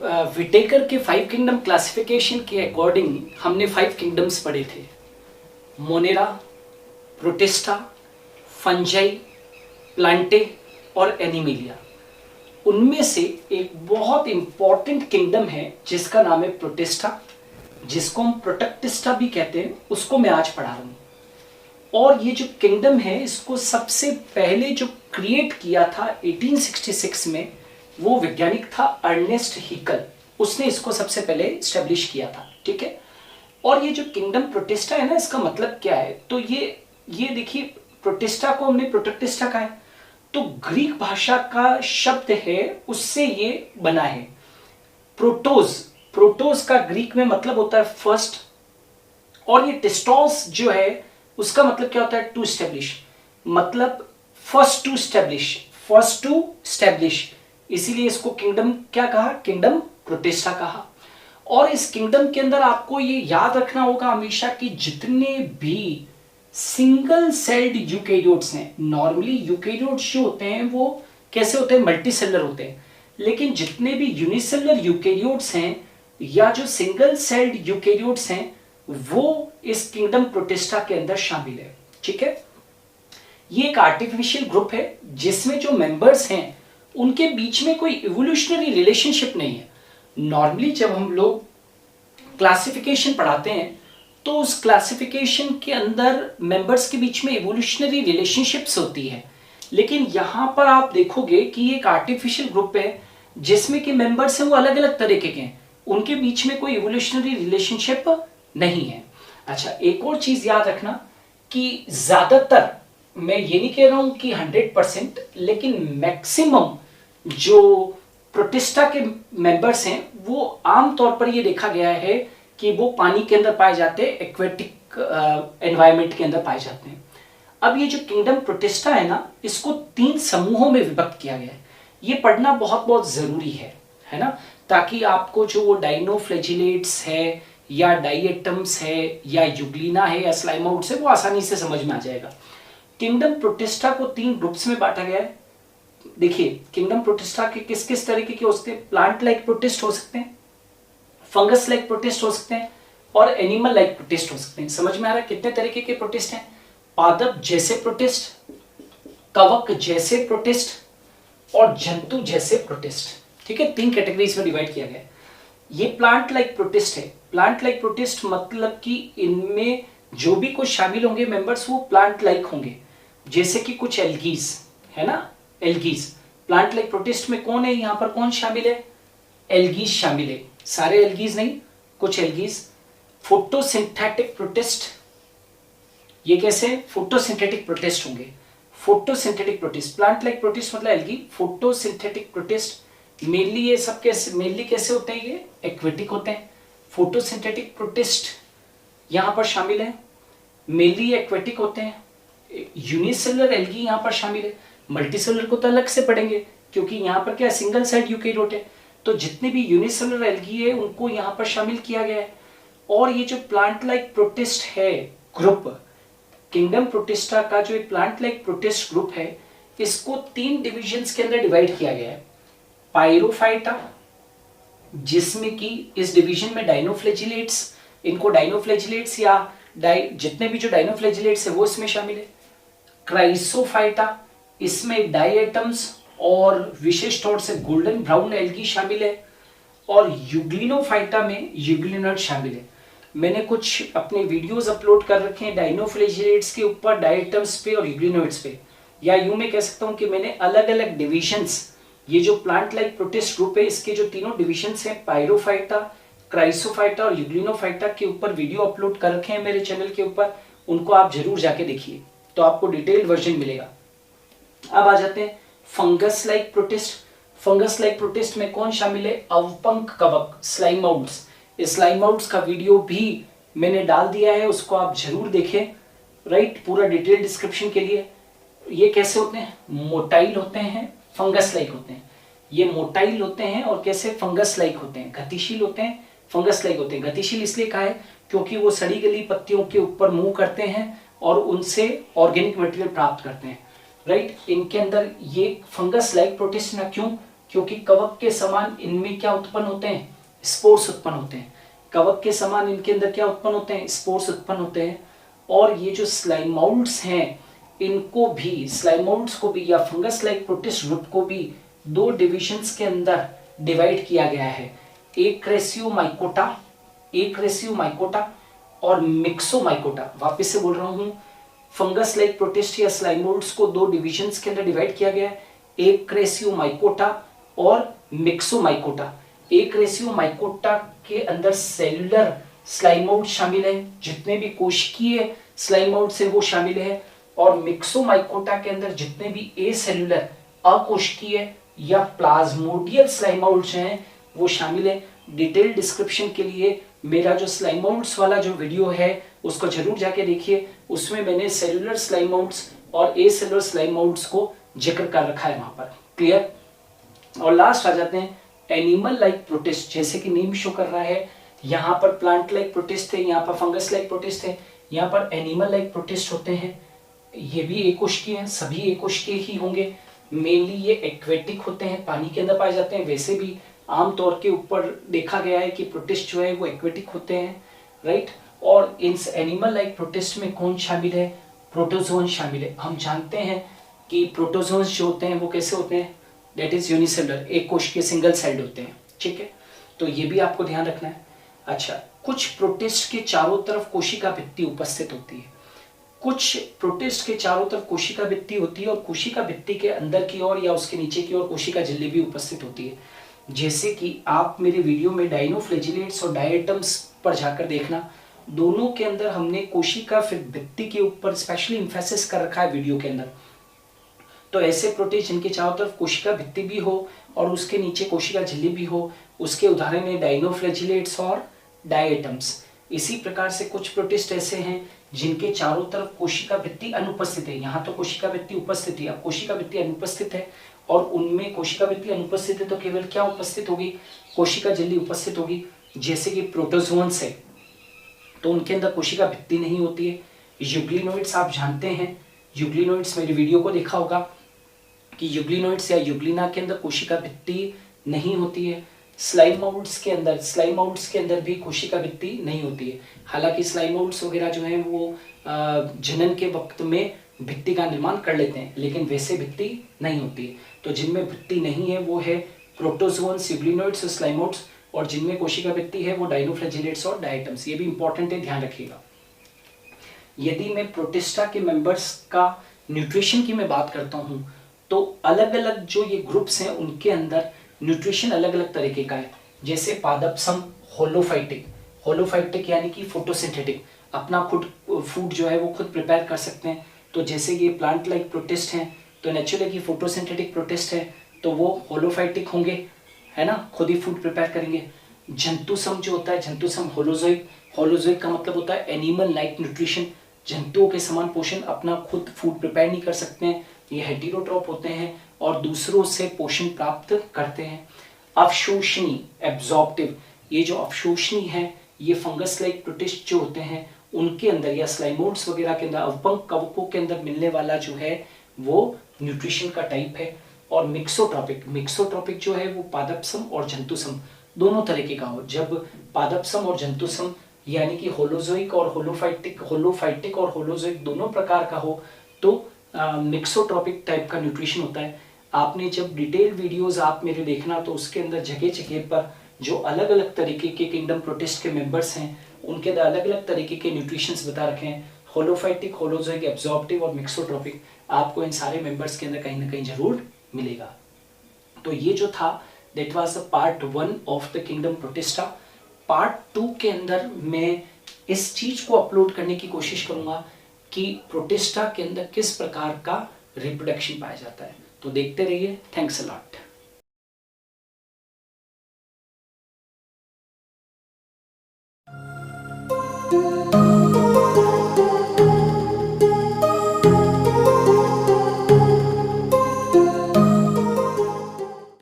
Whittaker के 5 kingdom classification के according हमने 5 किंगडम्स पढ़े थे, मोनेरा, प्रोटिस्टा, फंजाई, प्लांटे और एनिमिलिया। उनमें से एक बहुत इंपॉर्टेंट किंगडम है जिसका नाम है प्रोटिस्टा, जिसको हम प्रोटेक्टिस्टा भी कहते हैं, उसको मैं आज पढ़ा रहा हूँ। और ये जो किंगडम है इसको सबसे पहले जो क्रिएट किया था 1866 में, वो वैज्ञानिक था अर्नेस्ट हीकल, उसने इसको सबसे पहले एस्टेब्लिश किया था। ठीक है। और ये जो किंगडम प्रोटिस्टा है ना, इसका मतलब क्या है, तो ये देखिए, प्रोटिस्टा को हमने प्रोटेक्टिस्टा कहा है, तो ग्रीक भाषा का शब्द है, उससे ये बना है। प्रोटोज का ग्रीक में मतलब होता है फर्स्ट, और ये टिस्टोस जो है उसका मतलब क्या होता है, टू स्टैब्लिश, मतलब फर्स्ट टू स्टैब्लिश, इसीलिए इसको किंगडम क्या कहा, किंगडम प्रोटिस्टा कहा। और इस किंगडम के अंदर आपको ये याद रखना होगा हमेशा कि जितने भी सिंगल सेल्ड यूकेरियोट्स हैं, नॉर्मली यूकेरियोट्स जो होते हैं वो कैसे होते हैं, मल्टीसेलर होते हैं, लेकिन जितने भी यूनिसेलर यूकेरियोट्स हैं या जो सिंगल सेल्ड यूकेरियोट्स हैं वो इस किंगडम प्रोटिस्टा के अंदर शामिल है। ठीक है। ये एक आर्टिफिशियल ग्रुप है जिसमें जो मेंबर्स हैं उनके बीच में कोई इवोल्यूशनरी रिलेशनशिप नहीं है। नॉर्मली जब हम लोग क्लासिफिकेशन पढ़ाते हैं तो उस क्लासिफिकेशन के अंदर मेंबर्स के बीच में इवोल्यूशनरी रिलेशनशिप्स होती है, लेकिन यहां पर आप देखोगे कि ये एक आर्टिफिशियल ग्रुप है जिसमें कि मेंबर्स हैं वो अलग अलग तरीके के हैं, उनके बीच में कोई इवोल्यूशनरी रिलेशनशिप नहीं है। अच्छा, एक और चीज याद रखना कि ज्यादातर, मैं ये नहीं कह रहा हूं कि 100%, लेकिन मैक्सिमम जो प्रोटिस्टा के मेंबर्स हैं वो आमतौर पर ये देखा गया है कि वो पानी के अंदर पाए जाते हैं, एक्वेटिक एनवायरनमेंट के अंदर पाए जाते हैं। अब ये जो किंगडम प्रोटिस्टा है ना, इसको 3 समूहों में विभक्त किया गया है। ये पढ़ना बहुत बहुत जरूरी है ना, ताकि आपको जो वो डाइनोफ्लैजिलेट्स है या डाइएटम्स है या युग्लिना है या स्लाइमाउट्स है वो आसानी से समझ में आ जाएगा। किंगडम प्रोटिस्टा को 3 ग्रुप्स में बांटा गया है। देखिए, किंगडम प्रोटिस्टा के किस किस तरीके के हो सकते हैं, प्लांट लाइक प्रोटिस्ट हो सकते हैं, फंगस लाइक प्रोटिस्ट हो सकते हैं और एनिमल लाइक प्रोटिस्ट हो सकते हैं। समझ में आ रहा है कितने तरीके के प्रोटिस्ट हैं, पादप जैसे प्रोटिस्ट, कवक जैसे प्रोटिस्ट और जंतु जैसे प्रोटिस्ट। ठीक है, 3 कैटेगरीज में डिवाइड किया गया है। ये प्लांट लाइक प्रोटिस्ट है। प्लांट लाइक प्रोटिस्ट मतलब कि इनमें जो भी कुछ शामिल होंगे मेंबर्स वो प्लांट लाइक होंगे, जैसे कि कुछ एल्गीज है ना, एल्गीज। प्लांट लाइक प्रोटिस्ट में कौन है, यहाँ पर कौन शामिल है, एल्गीज शामिल है, सारे एल्गीज नहीं, कुछ एल्गीज। फोटोसिंथेटिक प्रोटिस्ट, ये कैसे फोटोसिंथेटिक प्रोटिस्ट होंगे, photosynthetic protist. Plant like protist मतलब एल्गी, फोटोसिंथेटिक प्रोटिस्ट मेनली ये सब कैसे होते हैं, ये एक्वेटिक होते हैं। फोटोसिंथेटिक प्रोटिस्ट यहाँ पर शामिल है, मेनली एक्वेटिक होते हैं। यूनिसेलुलर एल्गी यहाँ पर शामिल है। मल्टीसेलुलर को तो अलग से पढ़ेंगे क्योंकि यहाँ पर क्या सिंगल सेल्ड यूकेरियोट है, तो जितने भी यूनिसेलुलर एल्गी है उनको यहाँ पर शामिल किया गया है। और ये जो प्लांट लाइक प्रोटिस्ट है ग्रुप, किंगडम प्रोटिस्टा का जो एक प्लांट लाइक प्रोटिस्ट ग्रुप है, इसको 3 डिविजन्स के अंदर डिवाइड किया गया है। पायरोफाइटा, जिसमें कि इस डिवीजन में डाइनोफ्लैजिलेट्स, इनको डाइनोफ्लैजिलेट्स या जितने भी जो डाइनोफ्लैजिलेट्स है वो इसमें शामिल है। क्राइसोफाइटा, इसमें डाइएटम्स और विशेष तौर से गोल्डन ब्राउन एल्गी शामिल है। और यूग्लिनोफाइटा में यूग्लिनोइड शामिल है। मैंने कुछ अपने वीडियोस अपलोड कर रखे हैं डाइनोफ्लैजिलेट्स के ऊपर, डाइएटम्स पे और यूग्लिनोइड्स पे, या यूं मैं कह सकता हूं कि मैंने अलग अलग डिविजन्स, ये जो प्लांट लाइक प्रोटिस्ट ग्रुप है इसके जो तीनों डिविजन्स हैं, पायरोफाइटा, क्राइसोफाइटा और यूग्लिनोफाइटा के ऊपर वीडियो अपलोड कर रखे हैं मेरे चैनल के ऊपर, उनको आप जरूर जाके देखिए तो आपको डिटेल्ड वर्जन मिलेगा। अब आ जाते हैं fungus like protist. Fungus like protist में कौन शामिल है, अवपंख कवक, स्लाइमाउट्स। इस स्लाइमाउट्स का वीडियो भी मैंने डाल दिया है, उसको आप जरूर देखें, राइट, पूरा डिटेल डिस्क्रिप्शन के लिए। ये कैसे होते हैं, मोटाइल होते हैं, फंगस लाइक होते हैं। ये मोटाइल होते हैं और कैसे फंगस लाइक होते हैं, गतिशील होते हैं, फंगस लाइक होते हैं। गतिशील इसलिए कहा है क्योंकि वो सड़ी गली पत्तियों के ऊपर मूव करते हैं और उनसे ऑर्गेनिक मटेरियल प्राप्त करते हैं, राइट। इनके अंदर ये फंगस लाइक प्रोटिस्ट ना, क्यों, क्योंकि कवक के समान इनमें क्या उत्पन्न होते हैं, स्पोर्स उत्पन्न होते हैं। कवक के समान इनके अंदर क्या उत्पन्न होते हैं, स्पोर्स उत्पन्न होते हैं। और ये जो स्लाइमोल्ड्स हैं, इनको भी, स्लाइमोल्ड्स को भी या फंगस लाइक प्रोटिस्ट ग्रुप को भी दो डिविजन्स के अंदर डिवाइड किया गया है, एक रेसियो माइकोटा और मिक्सोमाइकोटा। वापस से बोल रहा हूं, फंगस लाइक प्रोटिस्ट या स्लाइमोल्ड्स को दो डिविजन्स के अंदर डिवाइड किया गया है, एक रेसियो माइकोटा और मिक्सोमाइकोटा। एक रेसियो माइकोटा के अंदर सेलुलर स्लाइमोल्ड शामिल है, जितने भी कोशिकीय स्लाइमोल्ड्स हैं वो शामिल है, और मिक्सोमाइकोटा के अंदर जितने भी एसेलुलर अकोशिकीय या प्लाज्मोडियल स्लाइमोल्ड्स हैं वो शामिल है। डिटेल डिस्क्रिप्शन के लिए मेरा जो स्लाइमोल्ड्स वाला जो वीडियो है उसको जरूर जाके देखिए, उसमें मैंने सेलुलर स्लाइमोल्ड्स और एसेलुलर स्लाइमोल्ड्स को जिक्र कर रखा है वहां पर। क्लियर। और लास्ट आ जाते हैं एनिमल लाइक प्रोटिस्ट। जैसे कि नेम शो कर रहा है, यहाँ पर प्लांट लाइक प्रोटिस्ट है, यहाँ पर फंगस लाइक प्रोटिस्ट है, यहाँ पर एनिमल लाइक प्रोटिस्ट होते हैं। ये भी एकोशिकीय हैं, सभी एकोशिकीय ही होंगे। मेनली ये एक्वेटिक होते हैं, पानी के अंदर पाए जाते हैं। वैसे भी आमतौर के ऊपर देखा गया है कि प्रोटिस्ट जो है वो एक्वेटिक होते हैं, राइट। और इन एनिमल लाइक प्रोटिस्ट में कौन शामिल है, प्रोटोजोन शामिल है। हम जानते हैं कि प्रोटोजोन्स जो होते हैं वो कैसे होते हैं, दैट इज यूनिसेलुलर, एक कोशिकीय सिंगल सेल्ड होते हैं। ठीक है, तो ये भी आपको ध्यान रखना है। अच्छा, कुछ प्रोटिस्ट के चारों तरफ कोशिका भित्ति उपस्थित होती है, कुछ प्रोटिस्ट के चारों तरफ कोशिका भित्ति होती है, और कोशिका भित्ति के अंदर की ओर या उसके नीचे की ओर कोशिका झिल्ली भी उपस्थित होती है। जैसे कि आप मेरे वीडियो में डाइनोफ्लैजिलेट्स और डायटम्स पर जाकर देखना, दोनों के अंदर हमने कोशिका भित्ति के ऊपर स्पेशली एम्फेसिस कर रखा है वीडियो के अंदर। तो ऐसे प्रोटिस्ट जिनके चारों तरफ कोशिका भित्ति भी हो और उसके नीचे कोशिका झिल्ली भी हो, उसके उदाहरण है डाइनोफ्लैजिलेट्स और डायटम्स। इसी प्रकार से कुछ प्रोटिस्ट ऐसे हैं जिनके चारों तरफ कोशिका भित्ति अनुपस्थित है। यहाँ तो कोशिका भित्ति उपस्थित है, अब कोशिका भित्ति अनुपस्थित है, और उनमें कोशिका भित्ति अनुपस्थित है तो केवल क्या उपस्थित होगी, कोशिका झिल्ली उपस्थित होगी। जैसे कि प्रोटोजोन्स है तो उनके अंदर कोशिका भित्ति नहीं होती है। यूग्लिनोइड्स आप जानते हैं, यूग्लिनोइड्स मेरी वीडियो को देखा होगा कि यूग्लिनोइड्स या यूग्लिना के अंदर कोशिका भित्ति नहीं होती है। स्लाइमोल्ड्स के अंदर भी कोशिका भित्ति नहीं होती है। हालांकि स्लाइमोल्ड्स वगैरह जो है वो जनन के वक्त में भित्ति का निर्माण कर लेते हैं, लेकिन वैसे भित्ति नहीं होती है। तो जिनमें भित्ति नहीं है वो है प्रोटोजोन्स, यूग्लिनोइड्स और स्लाइमोल्ड्स, और जिनमें कोशिका भित्ति है वो डाइनोफ्लैजिलेट्स और डायटम्स। ये भी इंपॉर्टेंट है, ध्यान रखिएगा। यदि मैं प्रोटिस्टा के मेंबर्स का न्यूट्रिशन की मैं बात करता हूं तो अलग अलग जो ये ग्रुप्स हैं उनके अंदर न्यूट्रिशन अलग अलग तरीके का है। जैसे पादपसम होलोफाइटिक यानी कि फोटोसिंथेटिक, अपना खुद फूड जो है वो खुद प्रिपेयर कर सकते हैं। तो जैसे ये प्लांट लाइक प्रोटिस्ट हैं तो नेचुरली की फोटोसिंथेटिक प्रोटिस्ट है तो वो होलोफाइटिक होंगे, है ना, खुद ही फूड प्रिपेयर करेंगे। जंतुसम जो होता है, जंतुसम होलोजोइक का मतलब होता है एनिमल लाइक न्यूट्रिशन, जंतुओं के समान पोषण, अपना खुद फूड प्रिपेयर नहीं कर सकते हैं, ये हेटेरोट्रॉप होते हैं और दूसरों से पोषण प्राप्त करते हैं। अवशोषणी एब्जॉर्प्टिव, ये जो अवशोषणी है ये फंगस लाइक प्रोटिस्ट जो होते हैं उनके अंदर या स्लाइमोल्ड्स वगैरह के अंदर, अवपंक कवकों के अंदर मिलने वाला जो है वो न्यूट्रिशन का टाइप है। और मिक्सोट्रॉपिक जो है वो पादपसम और जंतुसम दोनों तरीके का हो। जब पादपसम और जंतुसम यानी कि होलोजोइक और होलोफाइटिक और होलोजोइक दोनों प्रकार का हो तो मिक्सोट्रॉपिक टाइप का न्यूट्रिशन होता है। आपने जब डिटेल वीडियोस आप मेरे देखना तो उसके अंदर जगह जगह पर जो अलग अलग तरीके के किंगडम प्रोटिस्ट के मेंबर्स हैं उनके अंदर अलग अलग तरीके के न्यूट्रिशंस बता रखे हैं, होलोफाइटिक, होलोजोइक, एब्जॉर्प्टिव और मिक्सोट्रॉपिक। आपको इन सारे मेंबर्स के अंदर कहीं ना कहीं जरूर मिलेगा। तो ये जो था that was the part 1 of the kingdom protista. Part 2 के अंदर मैं इस चीज को अपलोड करने की कोशिश करूंगा कि प्रोटिस्टा के अंदर किस प्रकार का रिप्रोडक्शन पाया जाता है। तो देखते रहिए। Thanks a lot.